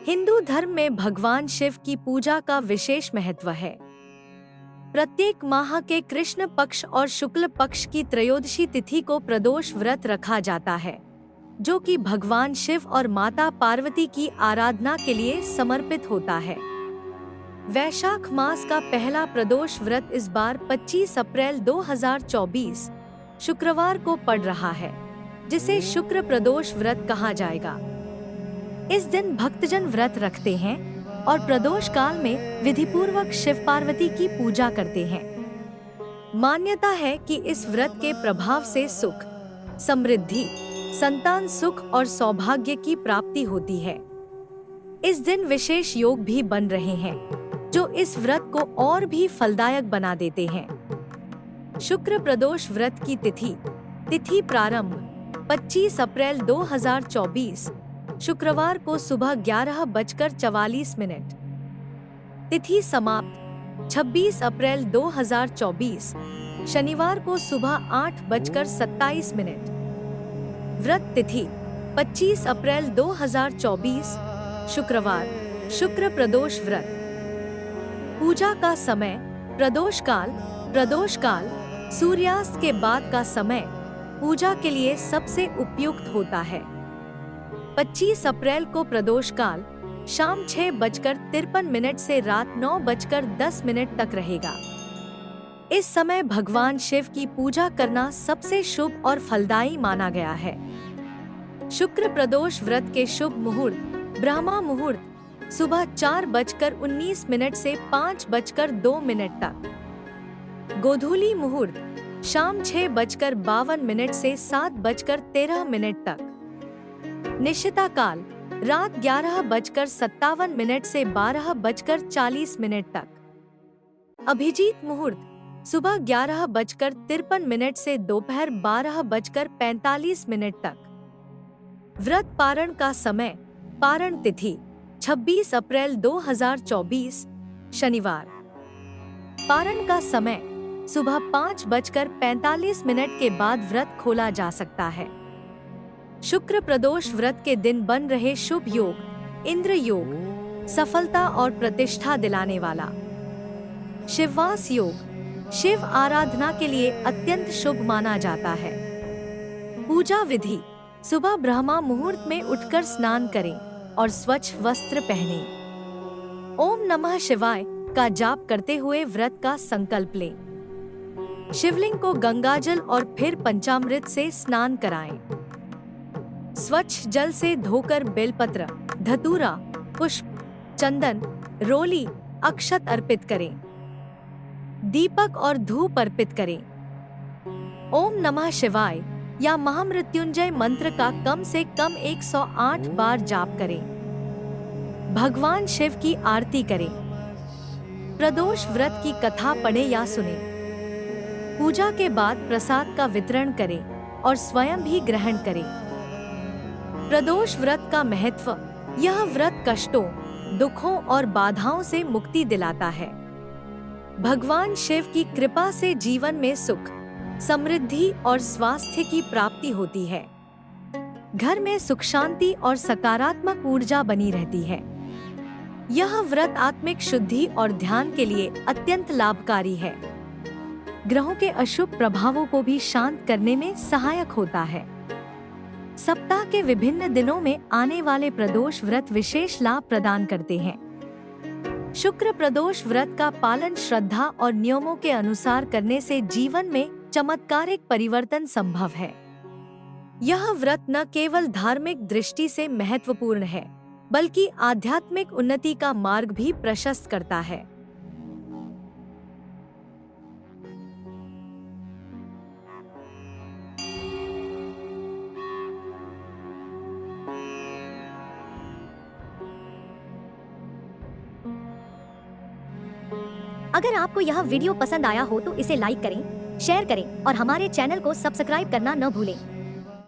हिंदू धर्म में भगवान शिव की पूजा का विशेष महत्व है। प्रत्येक माह के कृष्ण पक्ष और शुक्ल पक्ष की त्रयोदशी तिथि को प्रदोष व्रत रखा जाता है, जो कि भगवान शिव और माता पार्वती की आराधना के लिए समर्पित होता है। वैशाख मास का पहला प्रदोष व्रत इस बार 25 अप्रैल 2024 शुक्रवार को पड़ रहा है, जिसे शुक्र प्रदोष व्रत कहा जाएगा। इस दिन भक्तजन व्रत रखते हैं और प्रदोष काल में विधिपूर्वक शिव पार्वती की पूजा करते हैं। मान्यता है कि इस व्रत के प्रभाव से सुख, समृद्धि, संतान सुख और सौभाग्य की प्राप्ति होती है। इस दिन विशेष योग भी बन रहे हैं, जो इस व्रत को और भी फलदायक बना देते हैं। शुक्र प्रदोष व्रत की तिथि प्रारंभ 25 अप्रैल 2024 शुक्रवार को सुबह 11:44। तिथि समाप्त 26 अप्रैल 2024 शनिवार को सुबह 8:27। व्रत तिथि 25 अप्रैल 2024 शुक्रवार, शुक्र प्रदोष व्रत। पूजा का समय प्रदोष काल सूर्यास्त के बाद का समय पूजा के लिए सबसे उपयुक्त होता है। 25 अप्रैल को प्रदोष काल शाम 6:53 से रात 9:10 तक रहेगा। इस समय भगवान शिव की पूजा करना सबसे शुभ और फलदायी माना गया है। शुक्र प्रदोष व्रत के शुभ मुहूर्त ब्रह्मा मुहूर्त सुबह 4:19 से 5:02 तक। गोधूली मुहूर्त शाम 6:52 से 7:13 तक। निशिता काल रात 11:57 से 12:40 तक। अभिजीत मुहूर्त सुबह 11:53 से दोपहर 12:45 तक। व्रत पारण का समय पारण तिथि 26 अप्रैल 2024 शनिवार। पारण का समय सुबह 5:45 के बाद व्रत खोला जा सकता है। शुक्र प्रदोष व्रत के दिन बन रहे शुभ योग इंद्र योग, सफलता और प्रतिष्ठा दिलाने वाला। शिववास योग शिव आराधना के लिए अत्यंत शुभ माना जाता है। पूजा विधि सुबह ब्रह्मा मुहूर्त में उठकर स्नान करें और स्वच्छ वस्त्र पहनें। ओम नमः शिवाय का जाप करते हुए व्रत का संकल्प लें। शिवलिंग को गंगाजल और फिर पंचामृत से स्नान कराएं। स्वच्छ जल से धोकर बेलपत्र, धतूरा, पुष्प, चंदन, रोली, अक्षत अर्पित करें। दीपक और धूप अर्पित करें। ओम नमः शिवाय या महामृत्युंजय मंत्र का कम से कम 108 बार जाप करें। भगवान शिव की आरती करें। प्रदोष व्रत की कथा पढ़ें या सुनें। पूजा के बाद प्रसाद का वितरण करें और स्वयं भी ग्रहण करें। प्रदोष व्रत का महत्व यह व्रत कष्टों, दुखों और बाधाओं से मुक्ति दिलाता है। भगवान शिव की कृपा से जीवन में सुख, समृद्धि और स्वास्थ्य की प्राप्ति होती है। घर में सुख शांति और सकारात्मक ऊर्जा बनी रहती है। यह व्रत आत्मिक शुद्धि और ध्यान के लिए अत्यंत लाभकारी है। ग्रहों के अशुभ प्रभावों को भी शांत करने में सहायक होता है। सप्ताह के विभिन्न दिनों में आने वाले प्रदोष व्रत विशेष लाभ प्रदान करते हैं। शुक्र प्रदोष व्रत का पालन श्रद्धा और नियमों के अनुसार करने से जीवन में चमत्कारिक परिवर्तन संभव है। यह व्रत न केवल धार्मिक दृष्टि से महत्वपूर्ण है, बल्कि आध्यात्मिक उन्नति का मार्ग भी प्रशस्त करता है। अगर आपको यह वीडियो पसंद आया हो तो इसे लाइक करें, शेयर करें और हमारे चैनल को सब्सक्राइब करना न भूलें।